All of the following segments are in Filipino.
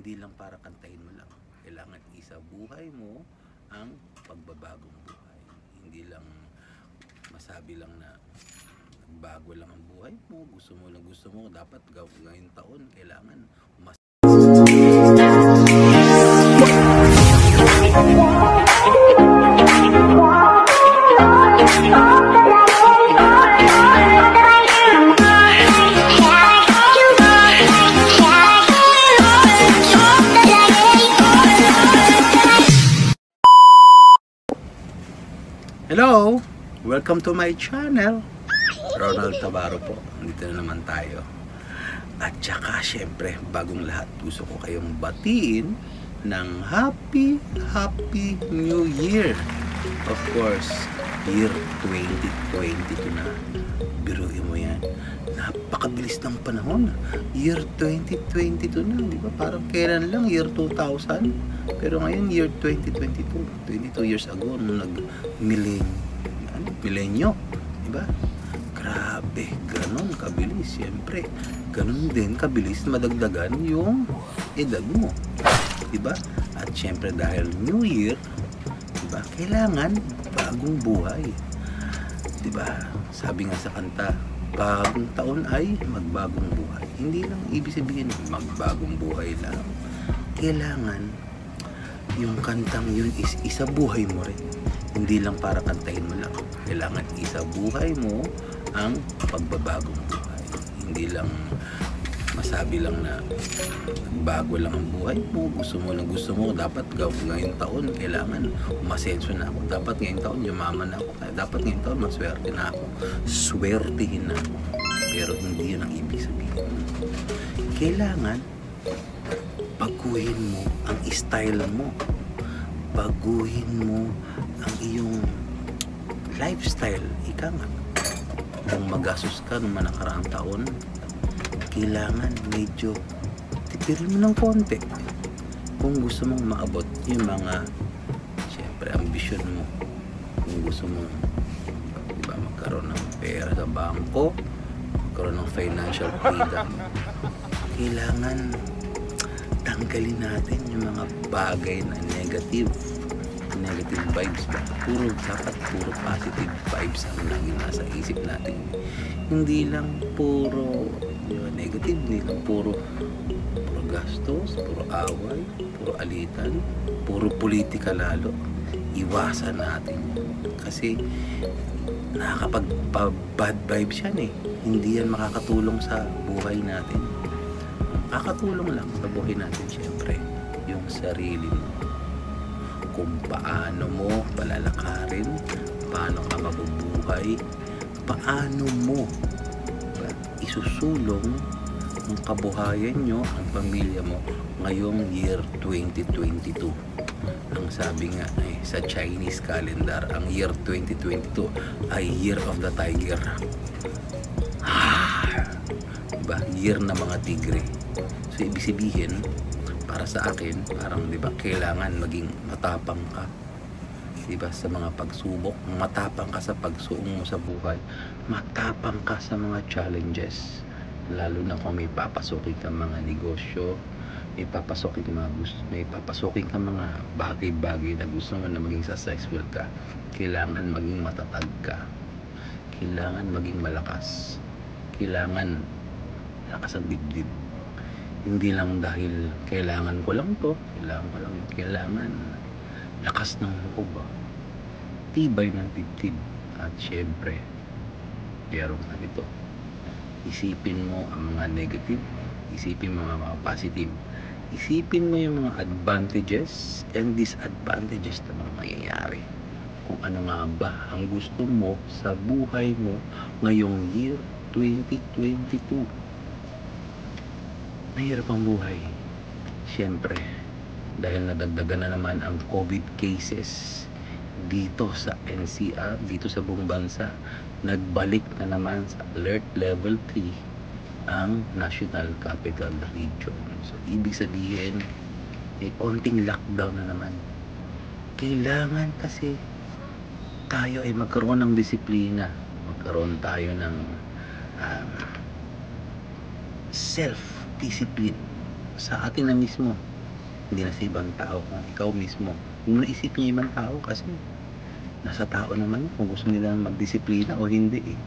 Hindi lang para kantahin mo lang. Kailangan isa buhay mo ang pagbabagong buhay. Hindi lang masabi lang na bago lang ang buhay mo, gusto mo, dapat ngayong taon, kailangan mas Hello! Welcome to my channel. Ronald Tabaro po. Dito na naman tayo. At saka syempre, bagong lahat, gusto ko kayong batiin ng Happy New Year. Of course, year 2022 na. Biruin mo yan. Napakabilis ng panahon. Year 2022 na. Di ba? Parang kailan lang, year 2000. Pero ngayon, year 2022. 22 years ago, nung milenyo. Di ba? Grabe, ganon kabilis. Siyempre, ganon din kabilis madagdagan yung edad mo. Diba? At siyempre dahil New Year, diba? Kailangan bagong buhay. Diba? Sabi nga sa kanta, bagong taon ay magbagong buhay. Hindi lang ibig sabihin magbagong buhay lang. Kailangan yung kantang yun is isa buhay mo rin. Hindi lang para kantahin mo lang. Kailangan isa buhay mo ang pagbabagong buhay. Hindi lang masabi lang na bago lang ang buhay mo, gusto mo, dapat ngayong taon, kailangan umasenso na ako. Dapat ngayong taon, yumaman na ako. Dapat ngayong taon, maswerte na ako. Swertihin na ako. Pero hindi yun ang ibig sabihin. Kailangan baguhin mo ang style mo. Baguhin mo ang iyong lifestyle. Ika nga. Kung magastos ka nung nakaraang taon, kailangan medyo tipirin mo ng konti. Kung gusto mong maabot yung mga siyempre ambisyon mo, kung gusto mong diba, magkaroon ng pera sa bangko, magkaroon ng financial freedom, kailangan tanggalin natin yung mga bagay na negative vibes ba? Dapat puro positive vibes ang laging nasa isip natin. Hindi lang puro negative, hindi lang puro gastos, puro away, puro alitan, puro politika lalo. Iwasan natin yun. Kasi nakakapag-bad vibes yan eh. Hindi yan makakatulong sa buhay natin. Makakatulong lang sa buhay natin syempre yung sarili mo. Kung paano mo palalakarin, paano ka mabubuhay, paano mo isusulong ang kabuhayan nyo, ang pamilya mo ngayong year 2022. Ang sabi nga sa Chinese calendar, ang year 2022 ay year of the tiger. Diba? Year na mga tigre. So ibig sabihin, para sa akin, parang diba, kailangan maging matapang ka. Diba, sa mga pagsubok, matapang ka sa pagsuong mo sa buhay, matapang ka sa mga challenges, lalo na kung may papasukin ka mga negosyo, may papasukin ka mga bagay-bagay na gusto mo na maging successful ka. Kailangan maging matatag ka, kailangan maging malakas, kailangan lakas ang dibdib. Hindi lang dahil kailangan ko lang to, kailangan lakas ng loob, tibay ng dibdib. At syempre, meron ka nito. Isipin mo ang mga negative, isipin mo ang mga positive, isipin mo yung mga advantages and disadvantages na mga mangyayari. Kung ano nga ba ang gusto mo sa buhay mo ngayong year 2022. Mahirap ang buhay. Siyempre, dahil nadagdagan na naman ang COVID cases dito sa NCR, dito sa buong bansa, nagbalik na naman sa alert level 3 ang National Capital Region. So, ibig sabihin, may konting lockdown na naman. Kailangan kasi tayo ay magkaroon ng disiplina, magkaroon tayo ng self-discipline sa atin na mismo. Hindi na sa ibang tao, kung ikaw mismo. Huwag mo na isipin yung ibang tao kasi nasa tao naman yun kung gusto nila magdisiplina o hindi eh.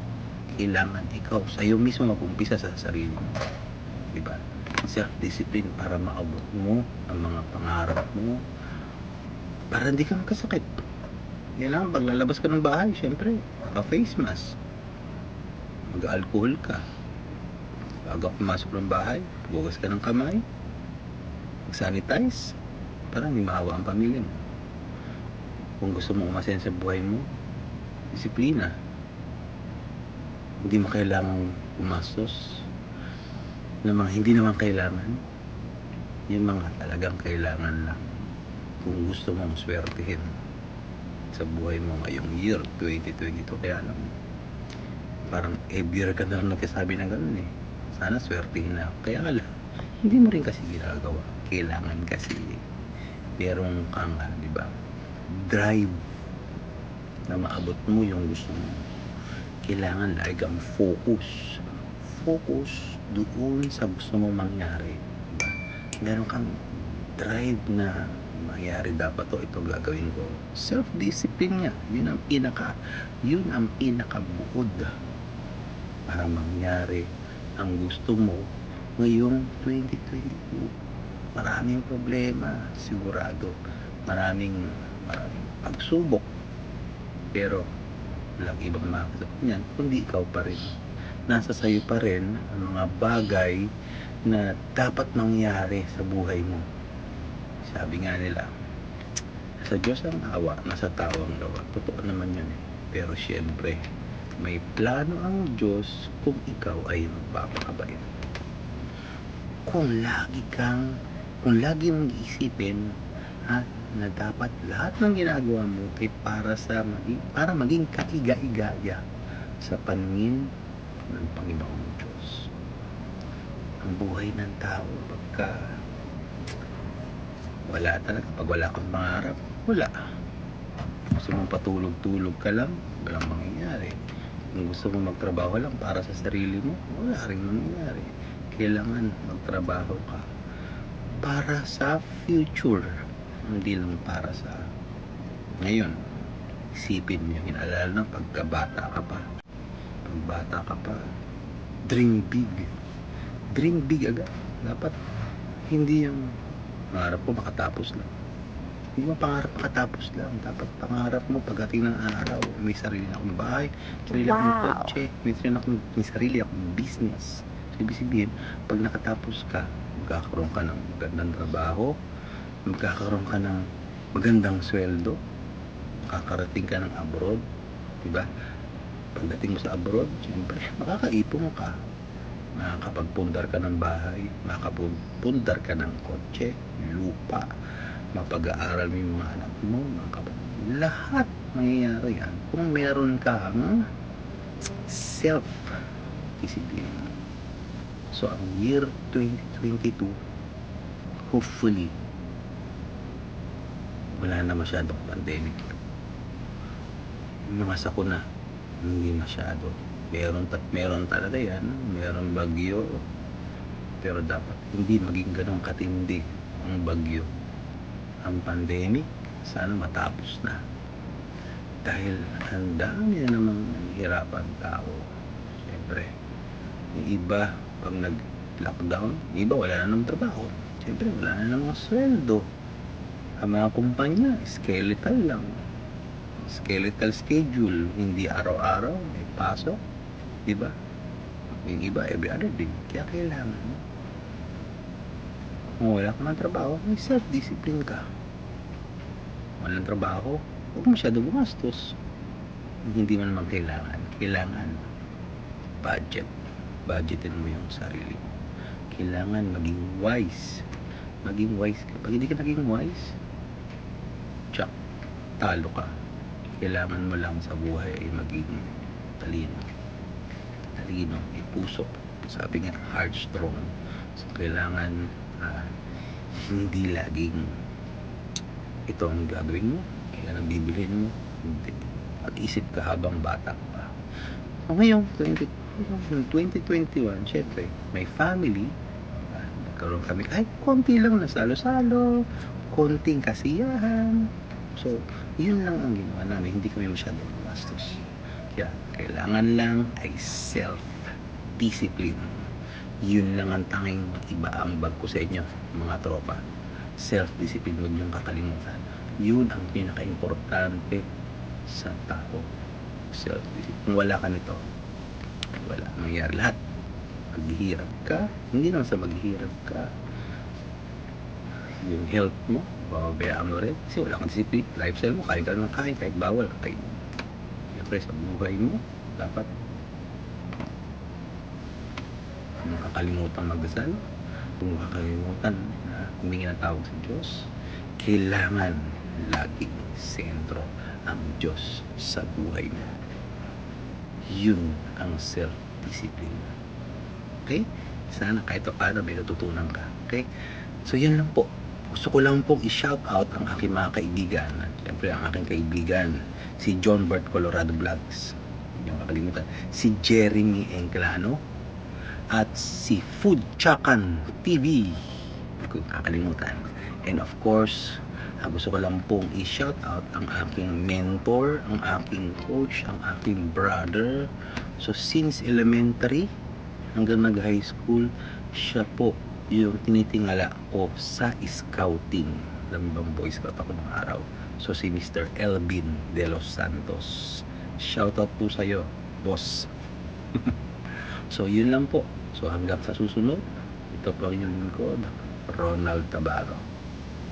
Kailangan ikaw, sa'yo mismo mag-umpisa sa sarili mo. Diba? Self-discipline para maabot mo ang mga pangarap mo, para hindi ka magkasakit. Kailangan pag lalabas ka ng bahay, syempre, pa-face mask, mag-alcohol ka, bago pumasok ng bahay, bugas ka ng kamay, mag-sanitize, para hindi mahawa ang pamilya mo. Kung gusto mo umasen sa buhay mo, disiplina. Hindi mo kailangang umastos ng mga hindi naman kailangan. Yung mga talagang kailangan lang. Kung gusto mong swertihin sa buhay mo ngayong year 2022, kaya lang parang every year ka na lang nagsasabi ng gano'n eh. Sana swertihin na. Kaya nga lang, hindi mo rin kasi ginagawa. Kailangan kasi meron kang, di ba, drive na maabot mo yung gusto mo. Kailangan lagi kang focus doon sa gusto mong mangyari, diba? Meron kang drive na mangyari, dapat ito gagawin ko. Self-discipline nga, yun ang pinaka buod para mangyari ang gusto mo ngayong 2022. Maraming problema, sigurado, maraming pagsubok, pero walang ibang makakasagot niyan kundi ikaw pa rin. Nasa sayo pa rin ang mga bagay na dapat mangyari sa buhay mo. Sabi nga nila, sa Diyos ang awa, nasa tao ang gawa. Totoo naman yun eh. Pero syempre, may plano ang Diyos kung ikaw ay magpapakabait. Kung lagi mong iisipin na dapat lahat ng ginagawa mo ay para maging kaiga-igaya sa paningin ng Panginoong Diyos. Ang buhay ng tao, pag wala kang pangarap, wala. Gusto mong patulog-tulog ka lang, walang mangyayari. Kung gusto mong magtrabaho lang para sa sarili mo, wala rin mangyayari. Kailangan magtrabaho ka para sa future, hindi lang para sa ngayon. Isipin mo yung inaalala ng pagkabata ka pa. Pagbata ka pa, dream big agad. Dapat hindi yung pangarap ko makatapos lang. Hindi mo pangarap makatapos lang. Dapat pangarap mo pagdating ng araw, may sarili na akong bahay, sarili akong kotse, may sarili akong business. So, ibig sabihin, pag nakatapos ka, magkakaroon ka ng magandang trabaho, magkakaroon ka ng magandang sweldo, makakarating ka ng abroad, diba? Pagdating mo sa abroad, siyempre, makakaipon ka. Makakapagpundar ka ng bahay, makakapagpundar ka ng kotse, lupa, mapag-aaral mo yung mga anak mo, lahat mangyayari yan kung meron kang self-discipline. So, ang year 2022, hopefully, wala na masyadong pandemic. Yung mga sakuna, hindi masyado. Meron talaga yan, meron bagyo, pero dapat hindi maging ganong katindi ang bagyo. Ang pandemic, sana matapos na. Dahil ang dami na namang hirapan tao. Siyempre, yung iba, pag nag-lockdown, yung iba wala na ng trabaho. Siyempre, wala na ng mga sweldo. Ang mga kumpanya, skeletal schedule, hindi araw-araw may pasok, diba? Yung iba every other day. Kaya kailangan mo, kung wala ka ng trabaho, may self-discipline ka. Walang trabaho, huwag masyado gumastos. Hindi mo naman kailangan budgetin mo yung sarili mo. Kailangan maging wise ka. Pag hindi ka naging wise, talo ka. Kailangan mo lang sa buhay ay maging talino, may puso. Sabi nga, heart strong. So, kailangan hindi laging ito ang gagawin mo, kaya ang bibilhin mo. Hindi. Mag-isip ka habang bata pa. So, ngayong 2021, syempre, may family, Nagkaroon kami kahit konti lang na salo-salo, konting kasiyahan. So, yun lang ang ginawa namin. Hindi kami masyadong gumastos. Kaya, kailangan lang ay self-discipline. Yun lang ang tanging ibaambag ko sa inyo, mga tropa. Self-discipline, huwag niyong kakalimutan. Yun ang pinaka-importante sa tao. Self-discipline. Kung wala ka nito, wala. Mangyayari lahat. Maghihirap ka. Hindi naman sa maghihirap ka. Yung health mo, babayaan mo rin. Kasi wala kang discipline. Lifestyle mo, kain ka ng kain, kahit bawal. Kahit, siyempre, sa buhay mo, dapat kung makakalimutan magdasal, kung makakalimutan na humingi ng tawag sa Diyos, kailangan laging sentro ang Diyos sa buhay mo. Yun ang self-discipline. Okay? Sana kahit paano may natutunan ka. Okay? So yun lang po. Gusto ko lang pong i-shout out ang aking mga kaibigan. Siyempre ang aking kaibigan, si John Bert Colorado Vlogs. Hindi niyo makalimutan. Si Jeremy Enclano. At si Food Chakan TV. Hindi ko kakalimutan. And of course, gusto ko lang pong i-shout out ang aking mentor, ang aking coach, ang aking brother. So since elementary hanggang nag-high school, siya po yung tinitingala ko sa scouting. Alam bang Boy Scout ako ng araw. So si Mr. Elvin De Los Santos. Shout out po sa'yo, boss. So yun lang po. So hanggang sa susunod, ito po ang inyong lingkod, Ronald Tabarro.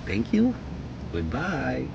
Thank you. Goodbye.